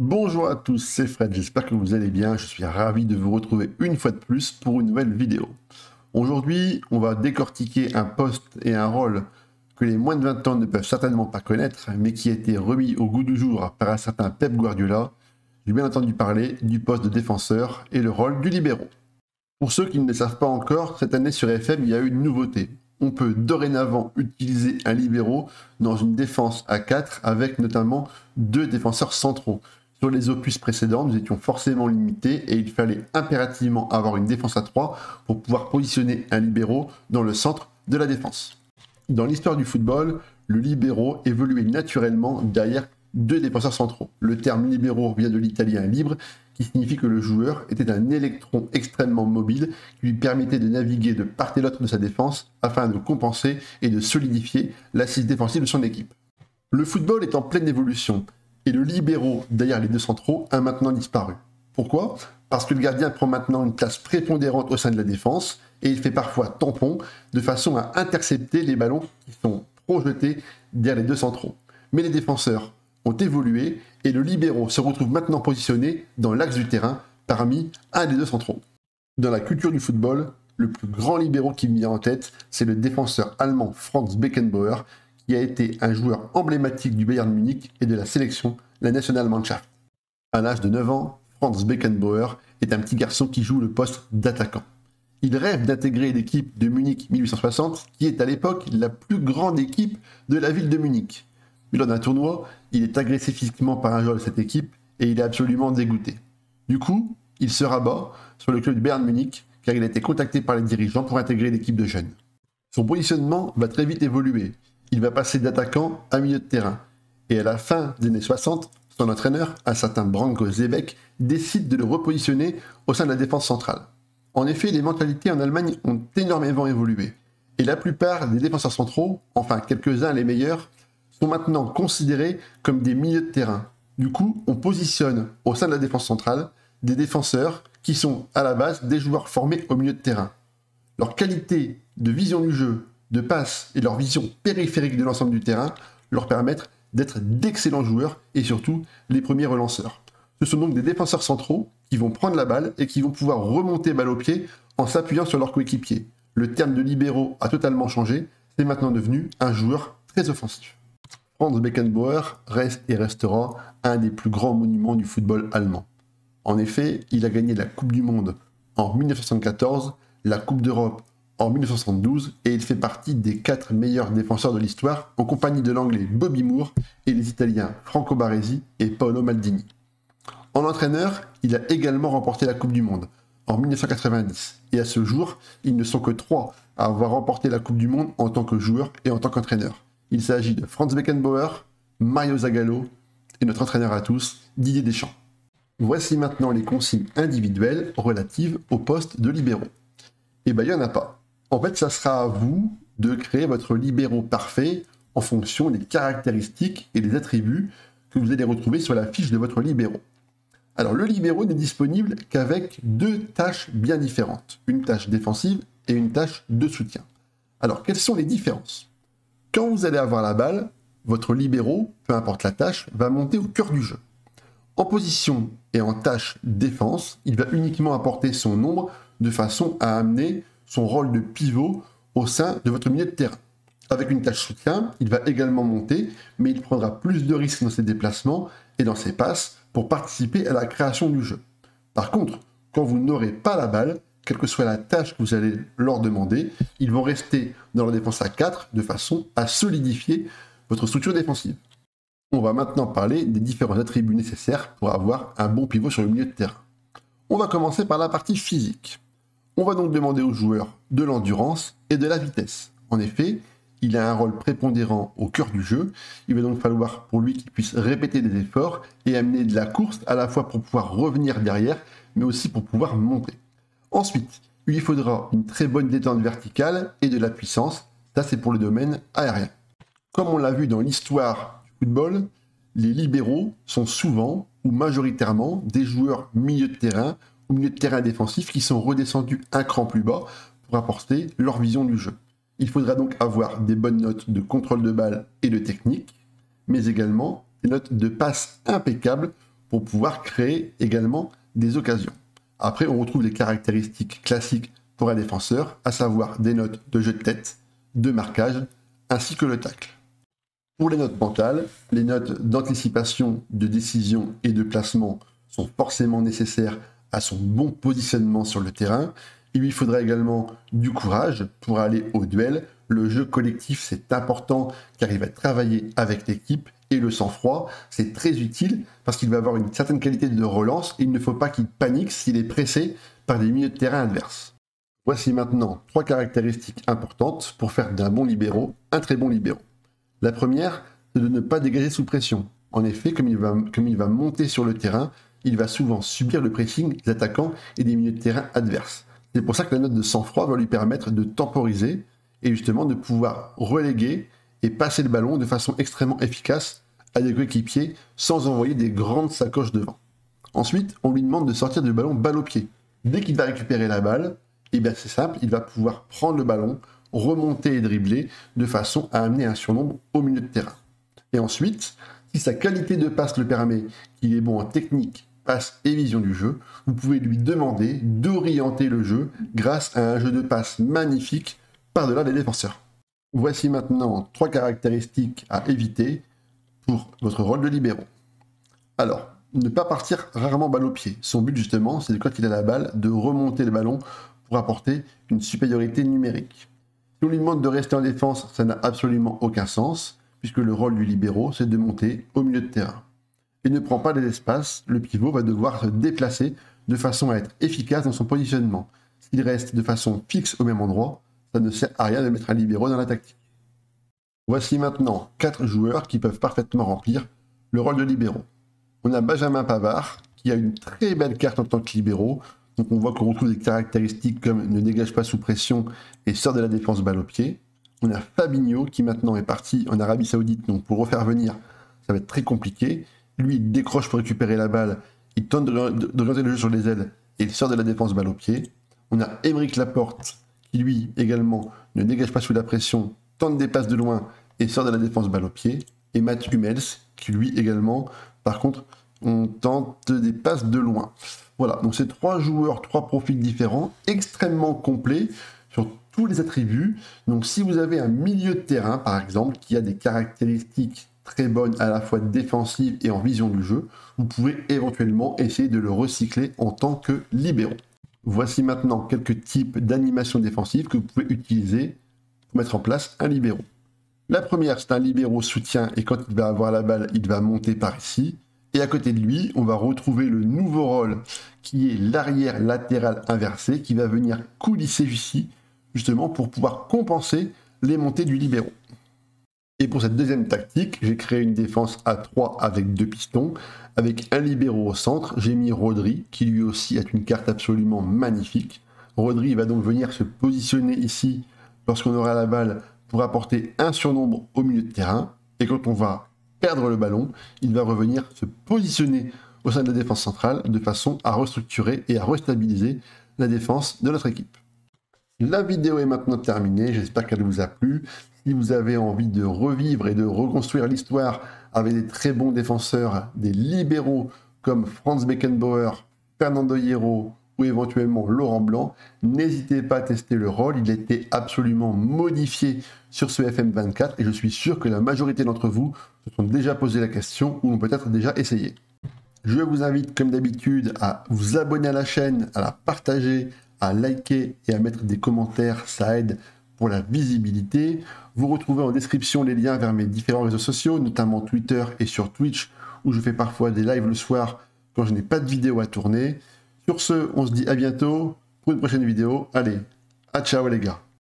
Bonjour à tous, c'est Fred, j'espère que vous allez bien, je suis ravi de vous retrouver une fois de plus pour une nouvelle vidéo. Aujourd'hui, on va décortiquer un poste et un rôle que les moins de 20 ans ne peuvent certainement pas connaître, mais qui a été remis au goût du jour par un certain Pep Guardiola. J'ai bien entendu parler du poste de défenseur et le rôle du libéro. Pour ceux qui ne le savent pas encore, cette année sur FM, il y a eu une nouveauté. On peut dorénavant utiliser un libéro dans une défense à 4 avec notamment deux défenseurs centraux. Sur les opus précédents, nous étions forcément limités et il fallait impérativement avoir une défense à 3 pour pouvoir positionner un libéro dans le centre de la défense. Dans l'histoire du football, le libéro évoluait naturellement derrière deux défenseurs centraux. Le terme libéro vient de l'italien libre, qui signifie que le joueur était un électron extrêmement mobile qui lui permettait de naviguer de part et d'autre de sa défense afin de compenser et de solidifier l'assise défensive de son équipe. Le football est en pleine évolution et le libéro derrière les deux centraux a maintenant disparu. Pourquoi ? Parce que le gardien prend maintenant une place prépondérante au sein de la défense et il fait parfois tampon de façon à intercepter les ballons qui sont projetés derrière les deux centraux. Mais les défenseurs ont évolué et le libéro se retrouve maintenant positionné dans l'axe du terrain parmi un des deux centraux. Dans la culture du football, le plus grand libéro qui me vient en tête, c'est le défenseur allemand Franz Beckenbauer, qui a été un joueur emblématique du Bayern Munich et de la sélection, la Nationalmannschaft. À l'âge de 9 ans, Franz Beckenbauer est un petit garçon qui joue le poste d'attaquant. Il rêve d'intégrer l'équipe de Munich 1860, qui est à l'époque la plus grande équipe de la ville de Munich. Mais lors d'un tournoi, il est agressé physiquement par un joueur de cette équipe et il est absolument dégoûté. Du coup, il se rabat sur le club du Bayern Munich car il a été contacté par les dirigeants pour intégrer l'équipe de jeunes. Son positionnement va très vite évoluer. Il va passer d'attaquant à milieu de terrain. Et à la fin des années 60, son entraîneur, un certain Branko Zebec, décide de le repositionner au sein de la défense centrale. En effet, les mentalités en Allemagne ont énormément évolué. Et la plupart des défenseurs centraux, enfin quelques-uns les meilleurs, sont maintenant considérés comme des milieux de terrain. Du coup, on positionne au sein de la défense centrale des défenseurs qui sont à la base des joueurs formés au milieu de terrain. Leur qualité de vision du jeu, de passe et leur vision périphérique de l'ensemble du terrain leur permettent d'être d'excellents joueurs et surtout les premiers relanceurs. Ce sont donc des défenseurs centraux qui vont prendre la balle et qui vont pouvoir remonter balle au pied en s'appuyant sur leurs coéquipiers. Le terme de libéraux a totalement changé, c'est maintenant devenu un joueur très offensif. Franz Beckenbauer reste et restera un des plus grands monuments du football allemand. En effet, il a gagné la Coupe du Monde en 1974, la Coupe d'Europe en 1972 et il fait partie des 4 meilleurs défenseurs de l'histoire en compagnie de l'anglais Bobby Moore et les italiens Franco Baresi et Paolo Maldini. En entraîneur, il a également remporté la Coupe du Monde en 1990 et à ce jour, ils ne sont que 3 à avoir remporté la Coupe du Monde en tant que joueur et en tant qu'entraîneur. Il s'agit de Franz Beckenbauer, Mario Zagallo et notre entraîneur à tous, Didier Deschamps. Voici maintenant les consignes individuelles relatives au poste de libéraux. Eh bien, il n'y en a pas. En fait, ça sera à vous de créer votre libéraux parfait en fonction des caractéristiques et des attributs que vous allez retrouver sur la fiche de votre libéraux. Alors, le libéraux n'est disponible qu'avec 2 tâches bien différentes, une tâche défensive et une tâche de soutien. Alors, quelles sont les différences ? Quand vous allez avoir la balle, votre libéraux, peu importe la tâche, va monter au cœur du jeu. En position et en tâche défense, il va uniquement apporter son ombre de façon à amener son rôle de pivot au sein de votre milieu de terrain. Avec une tâche soutien, il va également monter, mais il prendra plus de risques dans ses déplacements et dans ses passes pour participer à la création du jeu. Par contre, quand vous n'aurez pas la balle, quelle que soit la tâche que vous allez leur demander, ils vont rester dans la défense à 4 de façon à solidifier votre structure défensive. On va maintenant parler des différents attributs nécessaires pour avoir un bon pivot sur le milieu de terrain. On va commencer par la partie physique. On va donc demander au joueur de l'endurance et de la vitesse. En effet, il a un rôle prépondérant au cœur du jeu. Il va donc falloir pour lui qu'il puisse répéter des efforts et amener de la course à la fois pour pouvoir revenir derrière, mais aussi pour pouvoir monter. Ensuite, il lui faudra une très bonne détente verticale et de la puissance. Ça, c'est pour le domaine aérien. Comme on l'a vu dans l'histoire du football, les libéraux sont souvent ou majoritairement des joueurs milieu de terrain ou milieu de terrain défensif qui sont redescendus un cran plus bas pour apporter leur vision du jeu. Il faudra donc avoir des bonnes notes de contrôle de balle et de technique, mais également des notes de passe impeccables pour pouvoir créer également des occasions. Après, on retrouve les caractéristiques classiques pour un défenseur, à savoir des notes de jeu de tête, de marquage, ainsi que le tacle. Pour les notes mentales, les notes d'anticipation, de décision et de placement sont forcément nécessaires à son bon positionnement sur le terrain. Il lui faudra également du courage pour aller au duel. Le jeu collectif, c'est important car il va travailler avec l'équipe. Et le sang-froid, c'est très utile parce qu'il va avoir une certaine qualité de relance et il ne faut pas qu'il panique s'il est pressé par des milieux de terrain adverses. Voici maintenant 3 caractéristiques importantes pour faire d'un bon libéro un très bon libéro. La première, c'est de ne pas dégager sous pression. En effet, comme il va monter sur le terrain, il va souvent subir le pressing des attaquants et des milieux de terrain adverses. C'est pour ça que la note de sang-froid va lui permettre de temporiser et justement de pouvoir reléguer et passer le ballon de façon extrêmement efficace à des coéquipiers sans envoyer des grandes sacoches devant. Ensuite, on lui demande de sortir du ballon balle au pied. Dès qu'il va récupérer la balle, et bien c'est simple, il va pouvoir prendre le ballon, remonter et dribbler de façon à amener un surnombre au milieu de terrain. Et ensuite, si sa qualité de passe le permet, qu'il est bon en technique, passe et vision du jeu, vous pouvez lui demander d'orienter le jeu grâce à un jeu de passe magnifique par-delà les défenseurs. Voici maintenant 3 caractéristiques à éviter pour votre rôle de libéro. Alors, ne pas partir rarement balle au pied. Son but justement, c'est quand il a la balle, de remonter le ballon pour apporter une supériorité numérique. Si on lui demande de rester en défense, ça n'a absolument aucun sens, puisque le rôle du libéro, c'est de monter au milieu de terrain. Il ne prend pas les espaces, le pivot va devoir se déplacer de façon à être efficace dans son positionnement. S'il reste de façon fixe au même endroit, ça ne sert à rien de mettre un libéro dans la tactique. Voici maintenant 4 joueurs qui peuvent parfaitement remplir le rôle de libéro. On a Benjamin Pavard, qui a une très belle carte en tant que libéro. Donc on voit qu'on retrouve des caractéristiques comme ne dégage pas sous pression et sort de la défense balle au pied. On a Fabinho, qui maintenant est parti en Arabie Saoudite, donc pour refaire venir, ça va être très compliqué. Lui, il décroche pour récupérer la balle, il tente d'orienter le jeu sur les ailes et il sort de la défense balle au pied. On a Aymeric Laporte, qui lui également ne dégage pas sous la pression, tente des passes de loin et sort de la défense balle au pied. Et Matt Hummels, qui lui également, par contre, on tente des passes de loin. Voilà, donc c'est 3 joueurs, 3 profils différents, extrêmement complets sur tous les attributs. Donc si vous avez un milieu de terrain, par exemple, qui a des caractéristiques très bonnes à la fois défensives et en vision du jeu, vous pouvez éventuellement essayer de le recycler en tant que libéro. Voici maintenant quelques types d'animation défensive que vous pouvez utiliser pour mettre en place un libéro. La première, c'est un libéro soutien et quand il va avoir la balle, il va monter par ici. Et à côté de lui, on va retrouver le nouveau rôle qui est l'arrière latéral inversé qui va venir coulisser ici, justement pour pouvoir compenser les montées du libéro. Et pour cette deuxième tactique, j'ai créé une défense à 3 avec 2 pistons. Avec un libéro au centre, j'ai mis Rodri, qui lui aussi a une carte absolument magnifique. Rodri va donc venir se positionner ici lorsqu'on aura la balle pour apporter un surnombre au milieu de terrain. Et quand on va perdre le ballon, il va revenir se positionner au sein de la défense centrale de façon à restructurer et à restabiliser la défense de notre équipe. La vidéo est maintenant terminée, j'espère qu'elle vous a plu. Si vous avez envie de revivre et de reconstruire l'histoire avec des très bons défenseurs, des libéraux comme Franz Beckenbauer, Fernando Hierro ou éventuellement Laurent Blanc, n'hésitez pas à tester le rôle, il a été absolument modifié sur ce FM24 et je suis sûr que la majorité d'entre vous se sont déjà posé la question ou ont peut-être déjà essayé. Je vous invite comme d'habitude à vous abonner à la chaîne, à la partager, à liker et à mettre des commentaires, ça aide pour la visibilité. Vous retrouvez en description les liens vers mes différents réseaux sociaux, notamment Twitter et sur Twitch, où je fais parfois des lives le soir quand je n'ai pas de vidéo à tourner. Sur ce, on se dit à bientôt pour une prochaine vidéo. Allez, à ciao les gars.